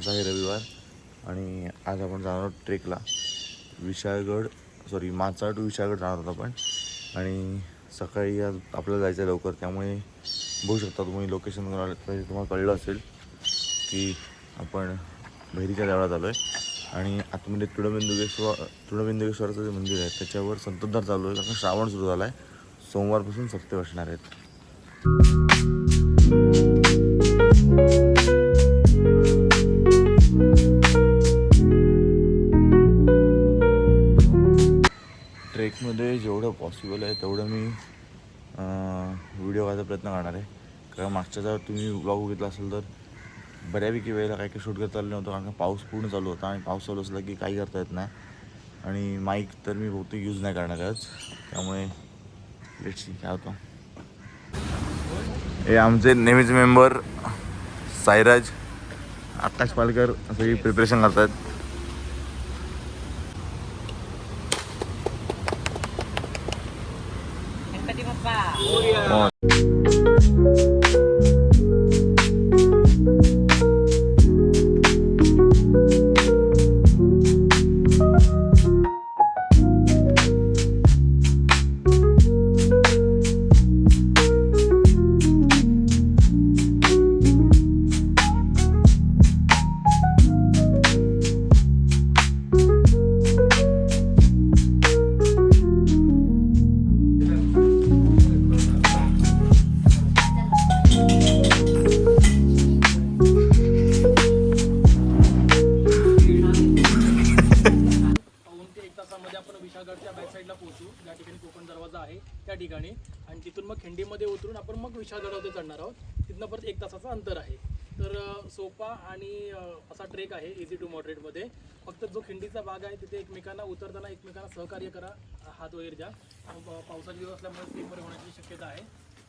आज आहे रविवार आणि आज आपण जाणार आहोत ट्रेकला. माचाड टू विशाळगड जाणार आहोत आपण. आणि सकाळी आज आपल्याला जायचं आहे लवकर, त्यामुळे बघू शकता तुम्ही लोकेशन तुम्हाला कळलं असेल की आपण बहिरीच्या देवळात आलो आहे. आणि आतमध्ये तुळबिंदुकेश्वराचं जे मंदिर आहे त्याच्यावर संततधार चालू आहे, कारण श्रावण सुरू झाला आहे. सोमवारपासून सप्ते बसणार आहेत. ट्रेकमध्ये जेवढं पॉसिबल आहे तेवढं मी व्हिडिओ करायचा प्रयत्न करणार आहे. कारण मागच्या जर तुम्ही ब्लॉग बघितला असेल तर बऱ्यापैकी वेळेला काही शूट करता आलं नव्हतं, कारण का पाऊस पूर्ण चालू होता. आणि पाऊस चालू असला की काही करता येत नाही. आणि माईक तर मी बहुतेक यूज नाही करणार आज, त्यामुळे लेट्स सी काय होतं. हे आमचे नेहमीचे मेंबर साईराज, आकाश पालकर सगळी प्रिपरेशन करत आहेत. विशाळगडच्या बॅक साईडला पोहोचू, ज्या ठिकाणी कोकण दरवाजा आहे त्या ठिकाणी. आणि तिथून मग खिंडीमध्ये उतरून आपण मग विशाळगडावर चढणार आहोत. तिथनं परत 1 तासाचं अंतर आहे. तर सोपा आणि असा ट्रेक आहे, इझी टू मॉडरेटमध्ये. फक्त जो खिंडीचा भाग आहे तिथे एकमेकांना उतरताना एकमेकांना सहकार्य करा, हात वगैरे द्या. पावसाचे दिवस असल्यामुळे स्लिपमध्ये होण्याची शक्यता आहे.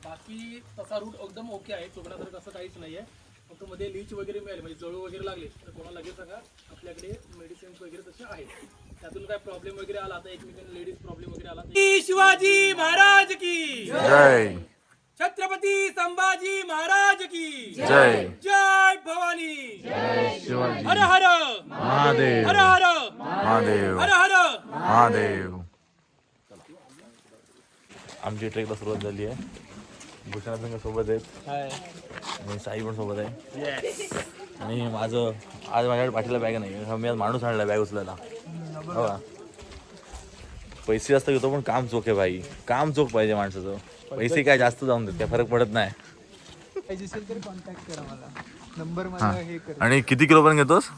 बाकी तसा रूट एकदम ओके आहे, चुकण्यासारखं असं काहीच नाही आहे. फक्त मध्ये लीच वगैरे मिळेल, म्हणजे जळू वगैरे लागले तर कोणाला लगेच सांगा, आपल्याकडे मेडिसिन्स वगैरे तसे आहेत. त्यातून काय प्रॉब्लेम वगैरे आला, आता एकमेकांना लेडीज प्रॉब्लेम वगैरे आला, शिवाजी महाराज की जय, छत्रपती संभाजी महाराज की जय, जय भवानी, जय शिवाजी, हर हर महादेव, हर हर महादेव, हर हर महादेव. आमची ट्रेकला सुरुवात झाली आहे. भूषणासंग सोबत आहेत आणि साई पण सोबत आहे. आणि आज माझ्याकडे पाठीला बॅग नाही, मी आज माणूस आणला बॅग उचलायला. हो, पैसे जास्त घेतो पण काम चोख आहे भाई, काम चोख पाहिजे माणसाचं. पैसे काय जास्त जाऊन देत, काय फरक पडत नाही. कॉन्टॅक्ट करा मला, नंबर मला हे कर. आणि किती किलो पण घेतोस?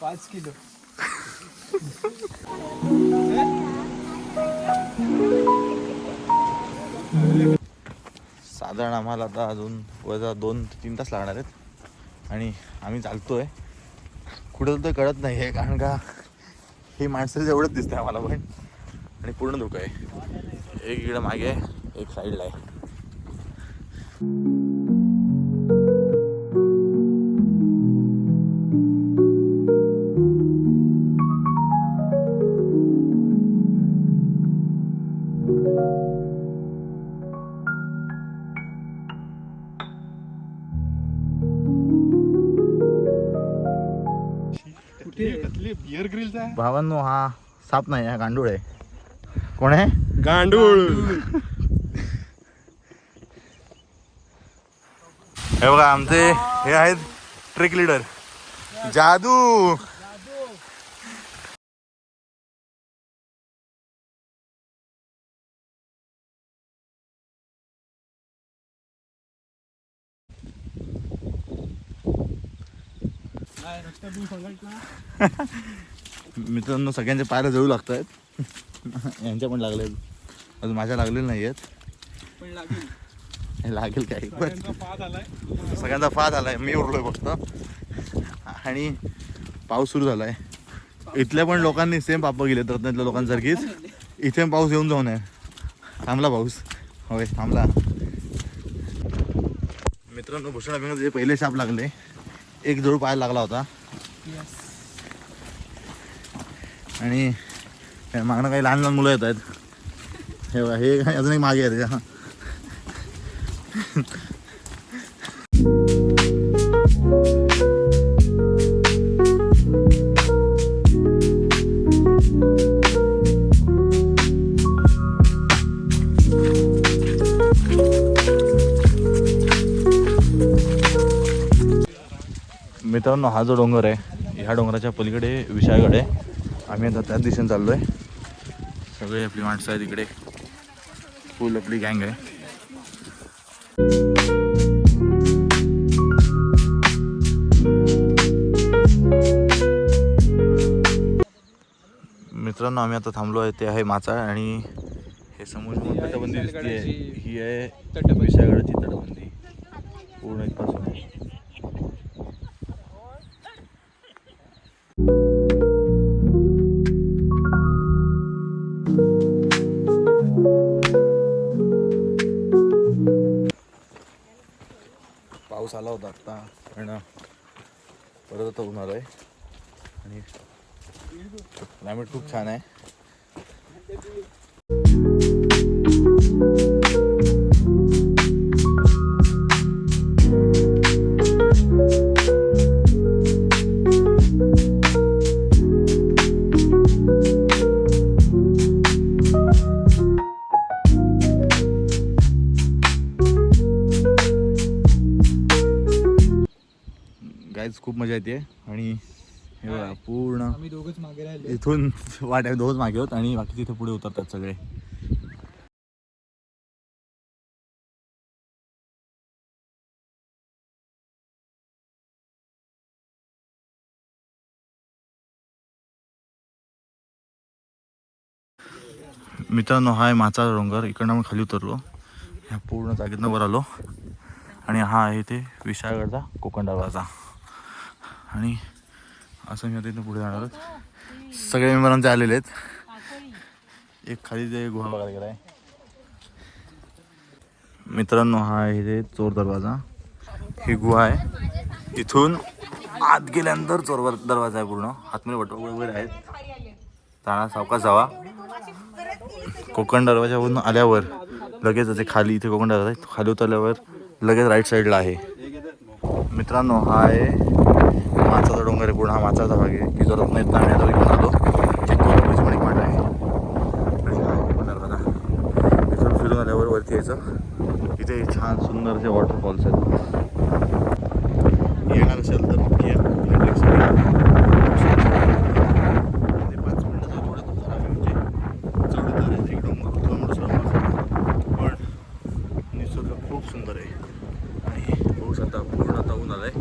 5 किलो. साधारण आम्हाला आता अजून 2 ते 3 तास लागणार आहेत. आणि आम्ही चालतोय, कुठं चालतोय कळत नाही आहे, कारण का हे माणसाचं एवढंच दिसतंय आम्हाला पण. आणि पूर्ण धोका आहे. एक इकडं मागे आहे, एक साईडला आहे. बिअर ग्रिलचा भावांनो, हा साप नाही, हा गांडूळ आहे. कोण आहे? गांडूळ. हे बघा आमचे हे आहेत ट्रेक लीडर जादू. मित्रांनो, सगळ्यांच्या पायाला जळू लागत आहेत. यांच्या पण लागले, अजून माझ्या लागलेल्या नाही आहेत. पण लागेल, लागेल काही पण. सगळ्यांचा फाद आलाय, मी उरलोय फक्त. आणि पाऊस सुरू झालाय. इथल्या पण लोकांनी सेम पाप गेले रत्नातल्या लोकांसारखीच. इथे पाऊस येऊन जाऊ नये. थांबला पाऊस, होय थांबला. मित्रांनो, भूषण अभिनंदन जे पहिले साप लागले, एक जोड पाय लागला होता. आणि मागणं काही लहान लहान मुलं येत आहेत. हे बघा, हे अजून एक मागे आहे त्याच्या. मित्रांनो हा जो डोंगर आहे ह्या डोंगराच्या पलीकडे विशाळगड आहे. आम्ही आता त्याच दिशेने चाललो आहे. सगळे आपली माणसं आहेत इकडे, फुल आपली गँग आहे. मित्रांनो आम्ही आता थांबलो आहे ते आहे माचाळ आणि हे समोर जी तटबंदी दिसते ही आहे विशाळगडाची तटबंदी पूर्ण इथपासून. पाऊस आला होता आत्ता पण परत आता ऊन आलं आहे आणि क्लायमेट खूप छान आहे. गाईज खूप मजा येते आणि हे बघा पूर्ण आम्ही दोघंच मागे राहिले. इथून वाट दोघच मागे होत आणि बाकी तिथे पुढे उतरतात सगळे. मित्रांनो हा आहे माचाळ डोंगर. इकडनं मग खाली उतरलो, ह्या पूर्ण जागेतनं वर आलो आणि हा आहे ते विशाळगडचा कोकण दरवाजा. आणि असं मी आता इथं पुढे जाणार आहोत. सगळे मेंबर आमचे आलेले आहेत. एक खाली ते गुहा बघायला गेला आहे. मित्रांनो हा आहे ते चोर दरवाजा. ही गुहा आहे. इथून आत गेल्यानंतर चोर दरवाजा आहे. पूर्ण आतमध्ये वट वगैरे आहेत. जाणार सावकाश जावा. कोकण दरवाजावरून आल्यावर लगेच असे खाली इथे कोकण दरवाजा आहे. खाली उतरल्यावर लगेच राईट साईडला आहे. मित्रांनो हा आहे माचाचा डोंगर आहे. पूर्ण हा माचाचा भाग आहे की जर नाही आम्ही आता घेऊन आलो. चित्तूरची पण एक मांड आहे आणि हा कोकण दरवाजा. इथून फिरून आल्यावर वरती यायचं. इथे छान सुंदर असे वॉटरफॉल्स आहेत. येणार असेल तर नक्की या. 5 मिनिटाचा थोडा तो खराब आहे म्हणजे चढ उतार आहे. एक डोंगर पण निसर्ग खूप सुंदर आहे. आणि बघू शकता पूर्ण आता ऊन आलं आहे.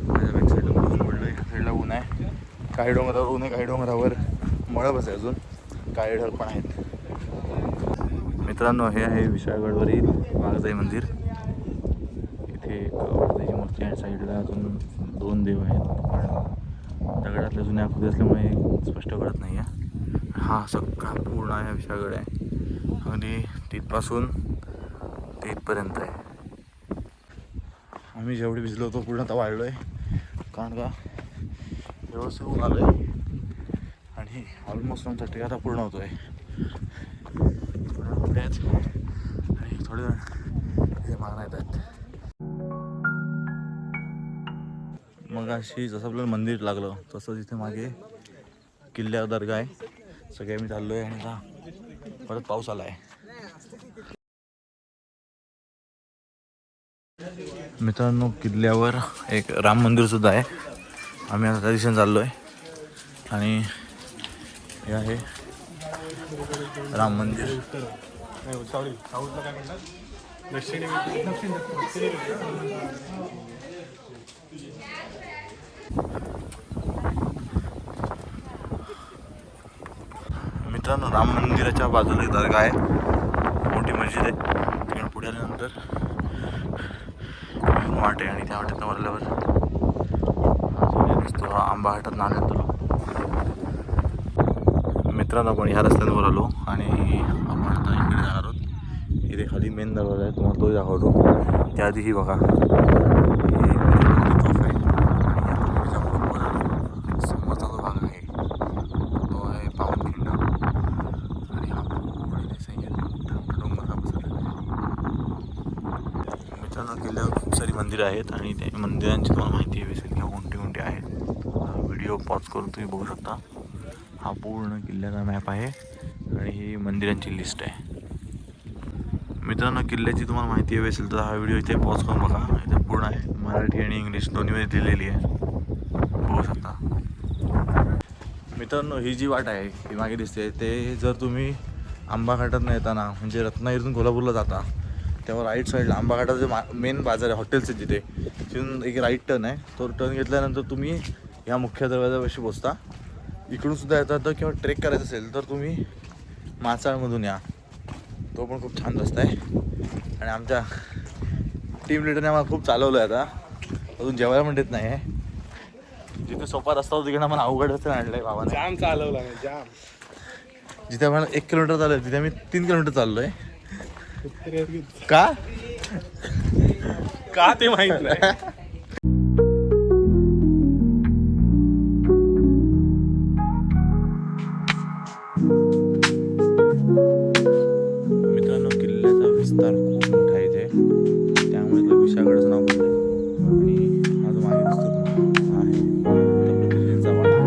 माझ्या बॅक साईडला ऊन पडलं आहे. ह्या साईडला ऊन आहे. काही डोंगरावर ऊन आहे, काही डोंगरावर मळबच आहे. अजून काही ढग पण आहेत. मित्रांनो हे आहे विशाळगडवरील वाघजाई मंदिर. इथे एक वाघजाईची मूर्ती आहे. साईडला अजून 2 देव आहेत पण दगडातल्या जुन्या आकृती असल्यामुळे स्पष्ट कळत नाही आहे. हा सगळा पूर्ण आहे विशाळगड आहे आणि तिथपासून ते इथपर्यंत आहे. आम्ही जेवढे भिजलो होतो पूर्ण आता वाढलो आहे कारण का व्यवस्थित ऊन आलं आहे आणि ऑलमोस्ट आमचा ट्रेक आता पूर्ण होतो आहे. आणि थोडे जण मागणं येत आहेत. मग अशी जसं आपल्याला मंदिर लागलं तसंच इथे मागे किल्ल्यावर दर्गा आहे. सगळे आम्ही चाललो आहे आणि आता परत पाऊस आला आहे. मित्रांनो किल्ल्यावर एक राम मंदिर सुद्धा आहे. आम्ही आता त्या दिशेने चाललो आहे आणि हे आहे राम मंदिर. मित्रांनो राम मंदिराच्या बाजूला एक दर्गा आहे. मोठी मस्जिद आहे. तिकडे पुढे आल्यानंतर वाट आहे आणि त्या वाटेत वरल्यावर दिसतो हा आंबा हाटात नाण्यात. मित्रांनो आपण ह्या रस्त्यावर आलो आणि आपण आता इकडे जाणार आहोत. इथे खाली मेन दरवाजा आहे, तुम्हाला तो दाखवतो. त्याआधी ही बघा समोरचा जो भाग आहे तो आहे पावनखिंड आणि हा डोंगर. मित्रांनो किल्ल्यावर खूप सारी मंदिरं आहेत आणि त्या मंदिरांची तुम्हाला माहिती आहे बेसिकली कोणती कोणती आहेत. व्हिडिओ पॉज करून तुम्ही बघू शकता. हा पूर्ण किल्ल्याचा मॅप आहे आणि ही मंदिरांची लिस्ट आहे. मित्रांनो किल्ल्याची तुम्हाला माहिती हवी असेल तर हा व्हिडिओ इथे पॉज करून बघा. इथे पूर्ण आहे, मराठी आणि इंग्लिश दोन्हीमध्ये दिलेली आहे. बघू शकता मित्रांनो, ही जी वाट आहे ही मागे दिसते ते जर तुम्ही आंबाघाटातनं येताना म्हणजे रत्नागिरीतून कोल्हापूरला जाता तेव्हा राईट साईडला आंबाघाटाचं जे मेन बाजार आहे हॉटेल्स आहेत तिथे तिथून एक राईट टर्न आहे. तो टर्न घेतल्यानंतर तुम्ही ह्या मुख्य दरवाजापाशी पोचता. इकडून सुद्धा येतात तर किंवा ट्रेक करायचं असेल तर तुम्ही माचाळमधून या. तो पण खूप छान रस्ता आहे आणि आमच्या टीम लिडरने आम्हाला खूप चालवलं आहे. आता अजून जेवायला पण देत नाही आहे. जिथे सोपा रस्ता होता तिकडे आम्हाला अवघड रस्त्याने आणलं आहे बाबाने. जाम चालवला जाम. जिथे आम्हाला 1 किलोमीटर चाललं आहे तिथे आम्ही 3 किलोमीटर चाललो आहे. का का ते माहित नाही. मित्रांनो, किल्ल्याचा विस्तार खूप मोठा आहे इथे, त्यामुळे इथलं विशागडचं नाव पडलं आणि हा जो मागे दिसतो तो आहे दत्तप्रतिनिधींचा वाडा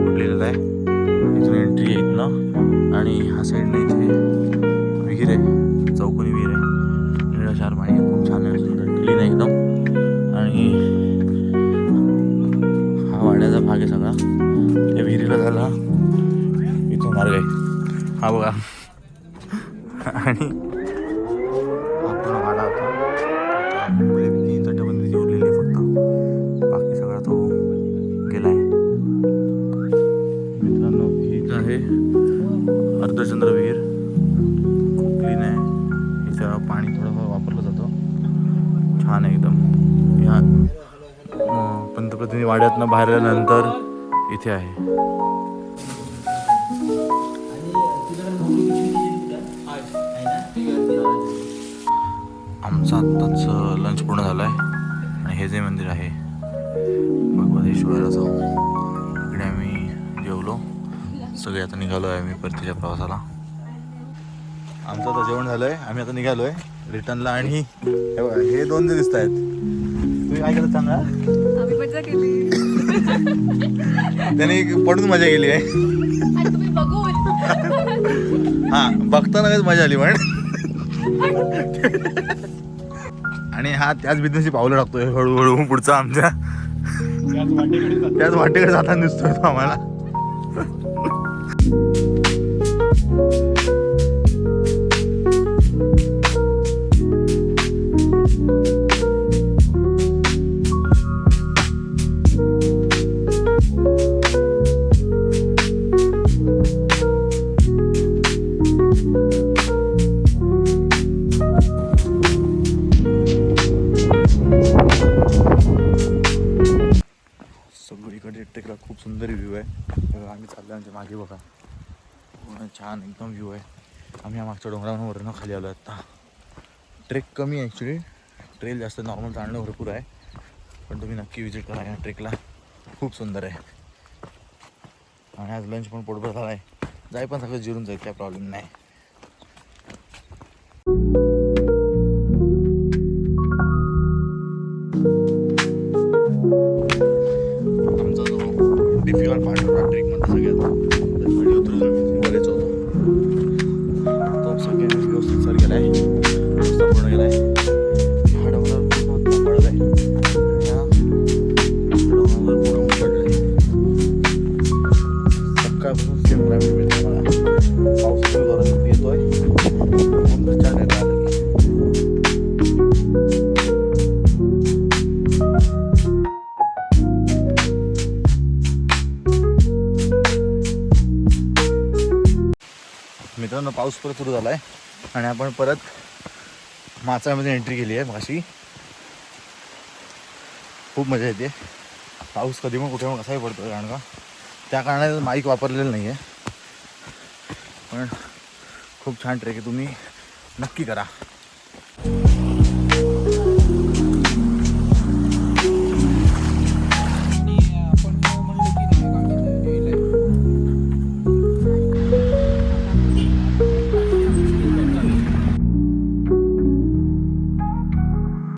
उडलेला आहे. इथून एंट्री आहे इथनं आणि हा साईडने इथे विहीर आहे, चौकोनी विहीर आहे, निळाशार पाणी खूप छान आहे, सुंदर क्लीन आहे एकदम. आणि हा वाड्याचा भाग आहे सगळा. त्या विहिरीला झाला इथून मार्ग आहे हा बघा. आणि हा पूर्ण वाडा होता. मुंबईपैकी तटबंदी उरलेली आहे फक्त, बाकी सगळा तो गेला आहे. मित्रांनो, हीच आहे अर्धचंद्र विहीर. खूप क्लीन आहे. हिचं पाणी थोडंफार वापरलं जातं. छान आहे एकदम. या पंतप्रतिनिधी वाड्यातनं बाहेर आल्यानंतर इथे आहे. आमचं आत्ताच लंच पूर्ण झालं आहे आणि हे जे मंदिर आहे भगवतेश्वराचं, इकडे आम्ही जेवलो. सगळे आता निघालो आहे आम्ही परतीच्या प्रवासाला. आमचं आता जेवण झालं आहे, आम्ही आता निघालो आहे रिटर्नला. आणि हे 2 जे दिसत आहेत, तुम्ही काय केलं सांगा. आम्ही मजा केली. त्याने पडून मजा केली आहे. आणि तुम्ही बघून हा, बघताना काहीच मजा आली पण. आणि हा त्याच बिझनेसची पावलं टाकतोय हळूहळू पुढचा आमच्या त्याच वाटेकडे जाताना दिसतोय तो आम्हाला. सगळीकडे टेकला खूप सुंदर व्ह्यू आहे. आम्ही चाललो आमच्या मागे बघा, पूर्ण छान एकदम व्ह्यू आहे. आम्ही या मागच्या डोंगरावरून खाली आलो आहे. आता ट्रेक कमी आहे ॲक्च्युली, ट्रेल जास्त नॉर्मल चालणं भरपूर आहे, पण तुम्ही नक्की विजिट करा या ट्रेकला. खूप सुंदर आहे. आणि आज लंच पण पोटभर झाला आहे. जाय पण सगळं जिरून जाईल, काय प्रॉब्लेम नाही. डिफिकल्ट पार्ट होता ट्रेकमध्ये सगळ्यात खाली उतरून बरेच होतो. तो सगळ्यांनी व्यवस्थित सर गेला आहे, रस्ता पूर्ण गेला आहे. हा डोंगर पूर्ण पडत आहे, या डोंगरावर पूर्ण उकडलं आहे. सकाळपासून सेम क्लायमेट मिळते मला. पाऊस जोरात येतोय, ऊन छान येत आलं. मित्रांनो, पाऊस परत सुरू झाला आहे आणि आपण परत माचाळमध्ये एंट्री केली आहे. माशी खूप मजा येते. पाऊस कधी मग कुठे मग कसाही पडतो, कारण का त्या कारणाने माईक वापरलेलं नाही आहे. पण खूप छान ट्रेक आहे, तुम्ही नक्की करा.